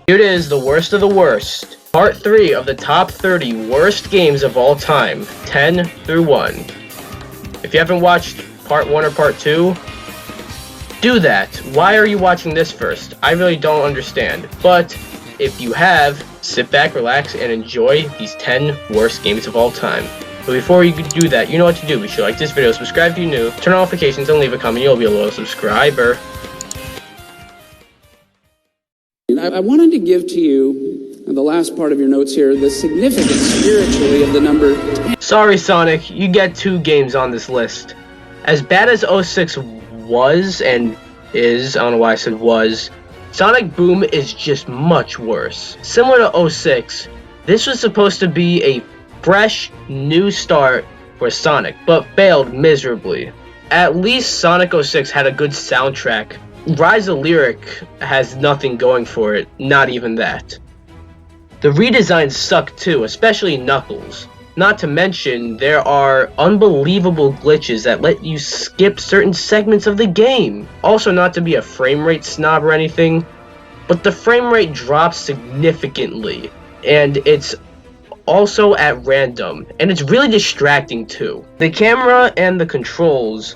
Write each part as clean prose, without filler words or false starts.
Here it is, the worst of the worst. Part 3 of the top 30 worst games of all time, 10 through 1. If you haven't watched part 1 or part 2, do that. Why are you watching this first? I really don't understand. But if you have, sit back, relax, and enjoy these 10 worst games of all time. But before you do that, you know what to do. Be sure to like this video, subscribe if you're new, turn on notifications, and leave a comment. You'll be a loyal subscriber. I wanted to give to you, in the last part of your notes here, the significance spiritually of the number 10. Sorry, Sonic, you get 2 games on this list. As bad as 06 was and is, I don't know why I said was, Sonic Boom is just much worse. Similar to 06, this was supposed to be a fresh, new start for Sonic, but failed miserably. At least Sonic 06 had a good soundtrack. Rise of Lyric has nothing going for it, not even that. The redesigns suck too, especially Knuckles. Not to mention, there are unbelievable glitches that let you skip certain segments of the game. Also, not to be a frame rate snob or anything, but the frame rate drops significantly, and it's also at random, and it's really distracting too. The camera and the controls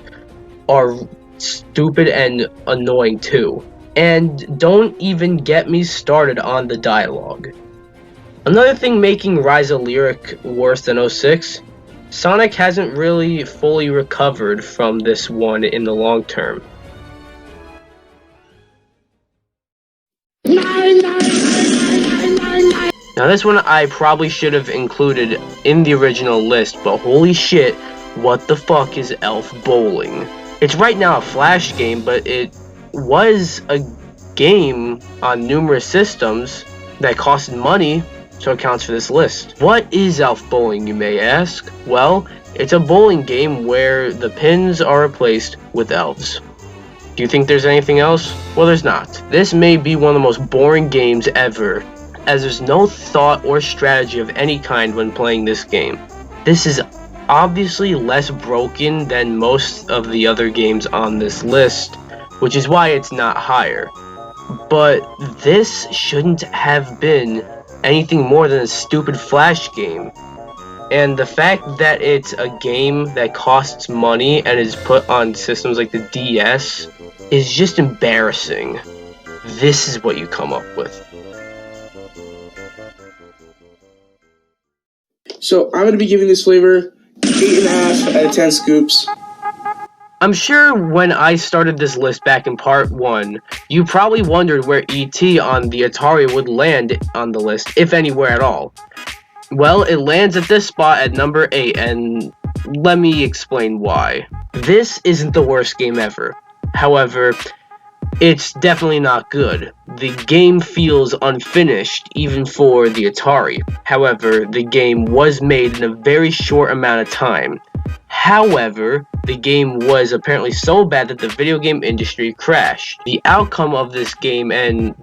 are stupid and annoying too, and don't even get me started on the dialogue. Another thing making Rise of Lyric worse than 06, Sonic hasn't really fully recovered from this one in the long term. Now this one I probably should have included in the original list, but holy shit, what the fuck is Elf Bowling? It's right now a Flash game, but it was a game on numerous systems that costed money, so it counts for this list. What is Elf Bowling, you may ask? Well, it's a bowling game where the pins are replaced with elves. Do you think there's anything else? Well, there's not. This may be one of the most boring games ever, as there's no thought or strategy of any kind when playing this game. This is obviously less broken than most of the other games on this list, which is why it's not higher. But this shouldn't have been anything more than a stupid Flash game. And the fact that it's a game that costs money and is put on systems like the DS is just embarrassing. This is what you come up with. So I'm going to be giving this flavor 8.5 out of 10 scoops. I'm sure when I started this list back in part 1, you probably wondered where E.T. on the Atari would land on the list, if anywhere at all. Well, it lands at this spot at number 8, and let me explain why. This isn't the worst game ever. However, it's definitely not good. The game feels unfinished, even for the Atari. However, the game was made in a very short amount of time. However, the game was apparently so bad that the video game industry crashed. The outcome of this game and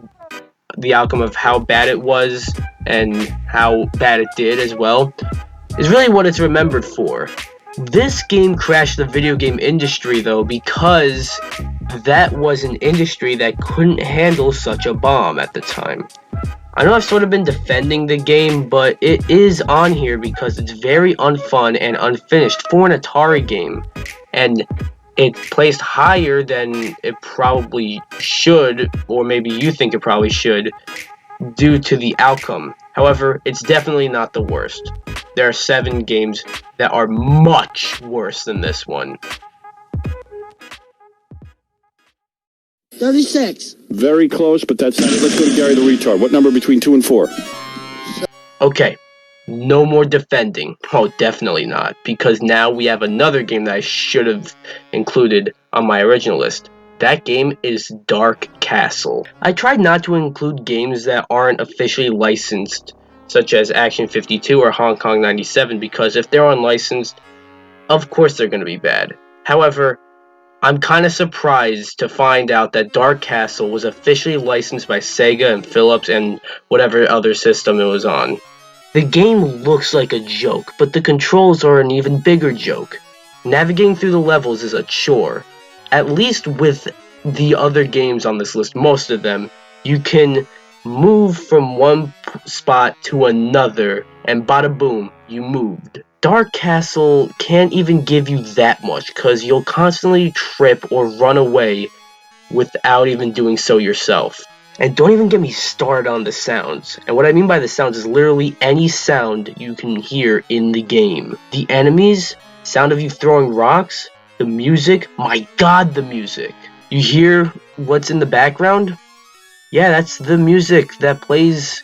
the outcome of how bad it was and how bad it did as well is really what it's remembered for. This game crashed the video game industry though, because that was an industry that couldn't handle such a bomb at the time. I know I've sort of been defending the game, but it is on here because it's very unfun and unfinished for an Atari game, and it's placed higher than it probably should, or maybe you think it probably should, due to the outcome. However, it's definitely not the worst. There are 7 games that are much worse than this one. 36. Very close, but that's not it. Let's go to Gary the Retard. What number between 2 and 4? Okay, no more defending. Oh, definitely not, because now we have another game that I should have included on my original list. That game is Dark Castle. I tried not to include games that aren't officially licensed, such as Action 52 or Hong Kong 97, because if they're unlicensed, of course they're going to be bad. However, I'm kind of surprised to find out that Dark Castle was officially licensed by Sega and Philips and whatever other system it was on. The game looks like a joke, but the controls are an even bigger joke. Navigating through the levels is a chore. At least with the other games on this list, most of them, you can Move from one spot to another, and bada boom, you moved. Dark Castle can't even give you that much, cause you'll constantly trip or run away without even doing so yourself. And don't even get me started on the sounds. And what I mean by the sounds is literally any sound you can hear in the game. The enemies, sound of you throwing rocks, the music, my god, the music. You hear what's in the background? Yeah, that's the music that plays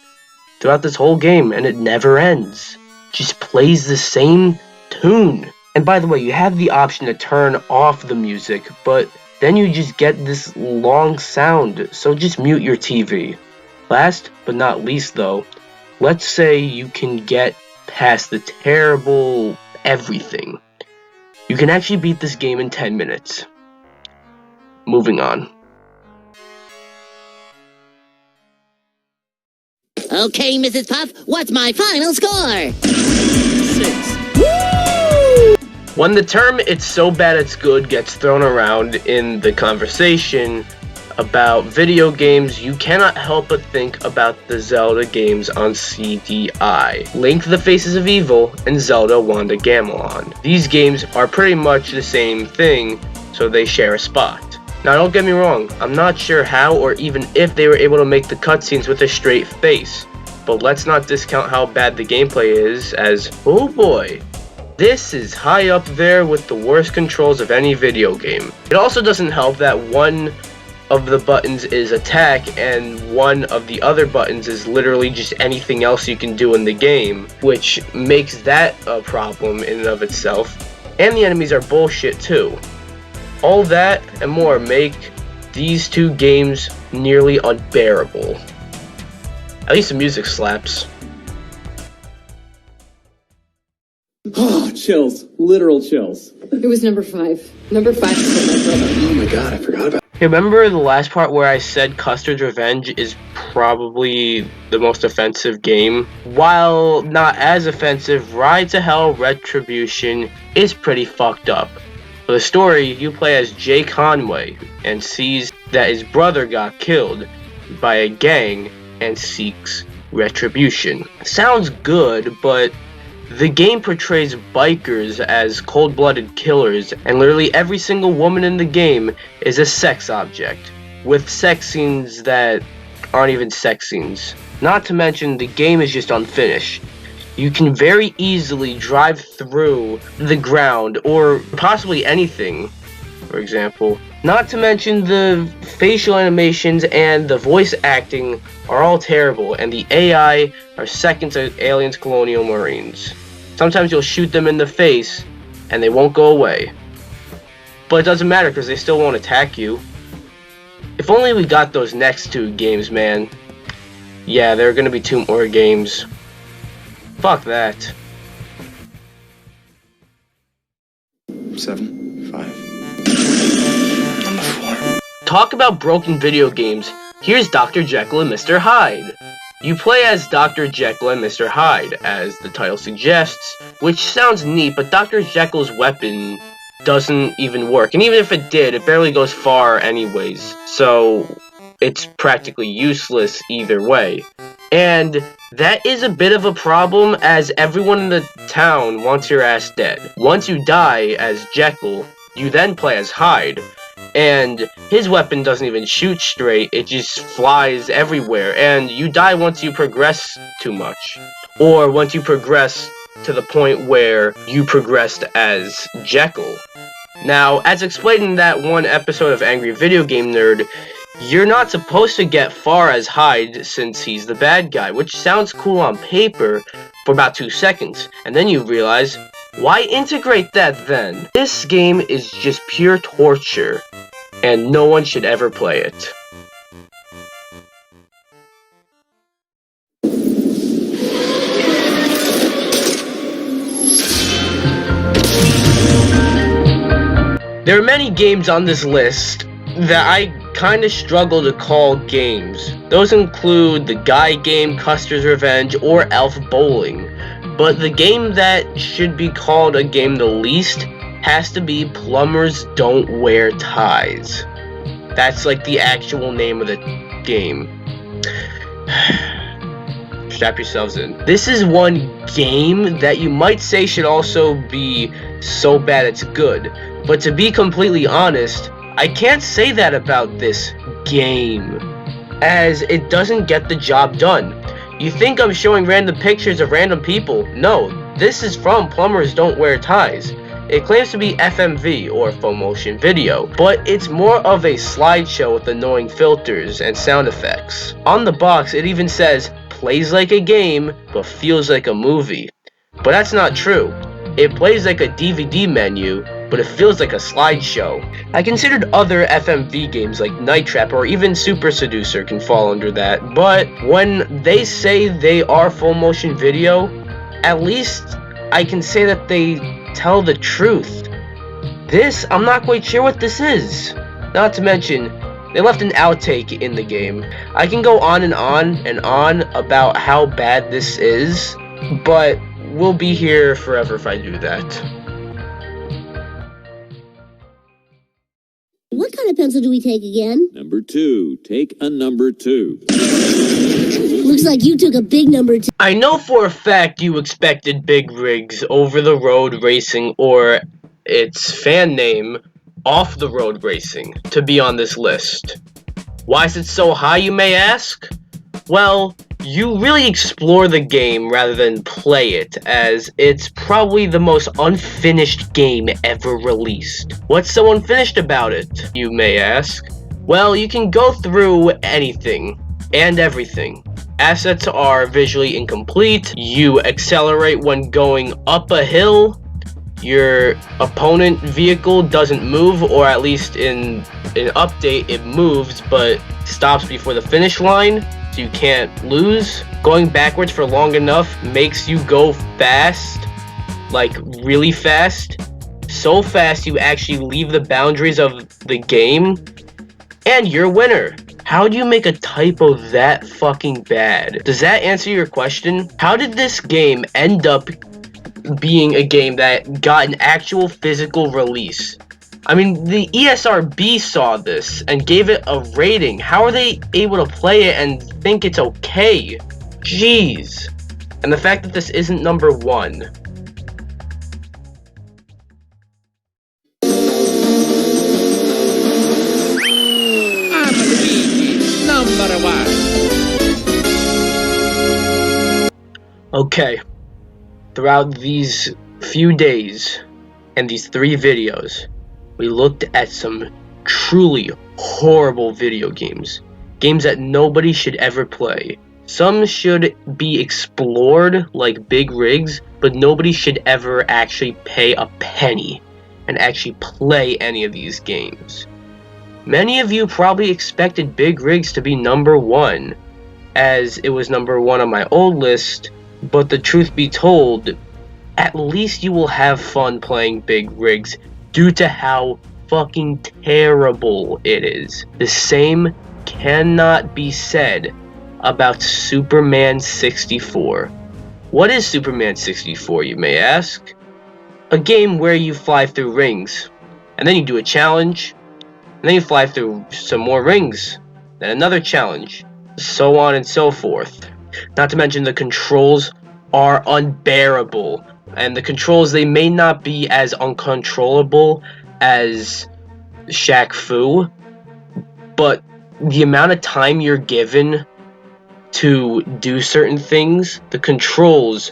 throughout this whole game, and it never ends. Just plays the same tune. And by the way, you have the option to turn off the music, but then you just get this long sound, so just mute your TV. Last but not least though, let's say you can get past the terrible everything. You can actually beat this game in 10 minutes. Moving on. Okay, Mrs. Puff, what's my final score? 6. When the term "it's so bad it's good" gets thrown around in the conversation about video games, you cannot help but think about the Zelda games on CDI. Link the Faces of Evil and Zelda Wanda Gamelon. These games are pretty much the same thing, so they share a spot. Now don't get me wrong, I'm not sure how or even if they were able to make the cutscenes with a straight face, but let's not discount how bad the gameplay is, as, oh boy, this is high up there with the worst controls of any video game. It also doesn't help that one of the buttons is attack and one of the other buttons is literally just anything else you can do in the game, which makes that a problem in and of itself. And the enemies are bullshit too. All that and more make these two games nearly unbearable. At least the music slaps. Oh, chills. Literal chills. It was number 5. Number 5 is my brother. Oh my god, I forgot about Hey, remember the last part where I said Custer's Revenge is probably the most offensive game? While not as offensive, Ride to Hell Retribution is pretty fucked up. For the story, you play as Jay Conway and sees that his brother got killed by a gang and seeks retribution. Sounds good, but the game portrays bikers as cold-blooded killers, and literally every single woman in the game is a sex object, with sex scenes that aren't even sex scenes. Not to mention, the game is just unfinished. You can very easily drive through the ground, or possibly anything, for example. Not to mention the facial animations and the voice acting are all terrible, and the AI are second to Aliens Colonial Marines. Sometimes you'll shoot them in the face, and they won't go away. But it doesn't matter, because they still won't attack you. If only we got those next 2 games, man. Yeah, there are gonna be 2 more games. Fuck that. 7, 5. Talk about broken video games. Here's Dr. Jekyll and Mr. Hyde. You play as Dr. Jekyll and Mr. Hyde, as the title suggests, which sounds neat, but Dr. Jekyll's weapon doesn't even work. And even if it did, it barely goes far anyways, so it's practically useless either way. And that is a bit of a problem, as everyone in the town wants your ass dead. Once you die as Jekyll, you then play as Hyde, and his weapon doesn't even shoot straight, it just flies everywhere, and you die once you progress too much. Or once you progress to the point where you progressed as Jekyll. Now, as explained in that one episode of Angry Video Game Nerd, you're not supposed to get far as Hyde since he's the bad guy, which sounds cool on paper for about 2 seconds, and then you realize, why integrate that then? This game is just pure torture, and no one should ever play it. There are many games on this list that I kinda struggle to call games. Those include the Guy game, Custer's Revenge, or Elf Bowling. But the game that should be called a game the least has to be Plumbers Don't Wear Ties. That's like the actual name of the game. Strap yourselves in. This is one game that you might say should also be so bad it's good. But to be completely honest, I can't say that about this game, as it doesn't get the job done. You think I'm showing random pictures of random people? No, this is from Plumbers Don't Wear Ties. It claims to be FMV, or full motion video, but it's more of a slideshow with annoying filters and sound effects. On the box, it even says, plays like a game, but feels like a movie. But that's not true. It plays like a DVD menu, but it feels like a slideshow. I considered other FMV games like Night Trap or even Super Seducer can fall under that, but when they say they are full motion video, at least I can say that they tell the truth. This, I'm not quite sure what this is. Not to mention, they left an outtake in the game. I can go on and on about how bad this is, but we'll be here forever if I do that. What kind of pencil do we take again? Number 2. Take a number 2. Looks like you took a big number 2. I know for a fact you expected Big Rigs Over the Road Racing, or its fan name, Off the Road Racing, to be on this list. Why is it so high, you may ask? Well, you really explore the game rather than play it, as it's probably the most unfinished game ever released. What's so unfinished about it, you may ask? Well, you can go through anything and everything. Assets are visually incomplete, you accelerate when going up a hill, your opponent vehicle doesn't move, or at least in an update it moves but stops before the finish line, so you can't lose. Going backwards for long enough makes you go fast, like really fast, so fast you actually leave the boundaries of the game, and you're a winner. How do you make a typo that fucking bad? Does that answer your question? How did this game end up being a game that got an actual physical release? I mean, the ESRB saw this and gave it a rating. How are they able to play it and think it's okay? Jeez. And the fact that this isn't number 1. Number 1. Okay. Throughout these few days and these 3 videos, we looked at some truly horrible video games. Games that nobody should ever play. Some should be explored like Big Rigs, but nobody should ever actually pay a penny and actually play any of these games. Many of you probably expected Big Rigs to be number 1, as it was number 1 on my old list, but the truth be told, at least you will have fun playing Big Rigs due to how fucking terrible it is. The same cannot be said about Superman 64. What is Superman 64, you may ask? A game where you fly through rings, and then you do a challenge, and then you fly through some more rings, then another challenge, so on and so forth. Not to mention the controls are unbearable, and the controls, they may not be as uncontrollable as Shaq Fu, but the amount of time you're given to do certain things, the controls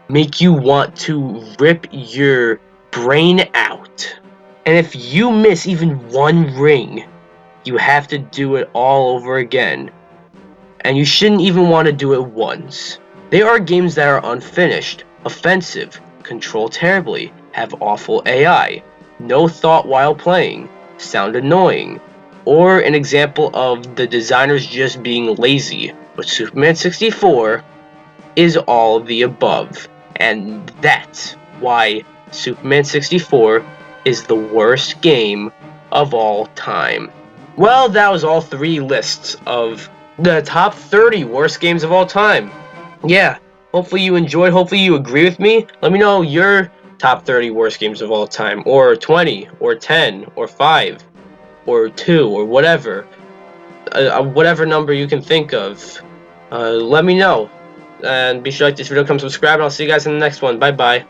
make you want to rip your brain out. And if you miss even one ring, you have to do it all over again. And you shouldn't even want to do it once. There are games that are unfinished, offensive, control terribly, have awful AI, no thought while playing, sound annoying, or an example of the designers just being lazy. But Superman 64 is all of the above, and that's why Superman 64 is the worst game of all time. Well, that was all 3 lists of the top 30 worst games of all time. Yeah, hopefully you enjoyed, hopefully you agree with me. Let me know your top 30 worst games of all time, or 20, or 10, or 5, or 2, or whatever. Whatever number you can think of. let me know. And be sure to like this video, come subscribe, and I'll see you guys in the next one. Bye bye.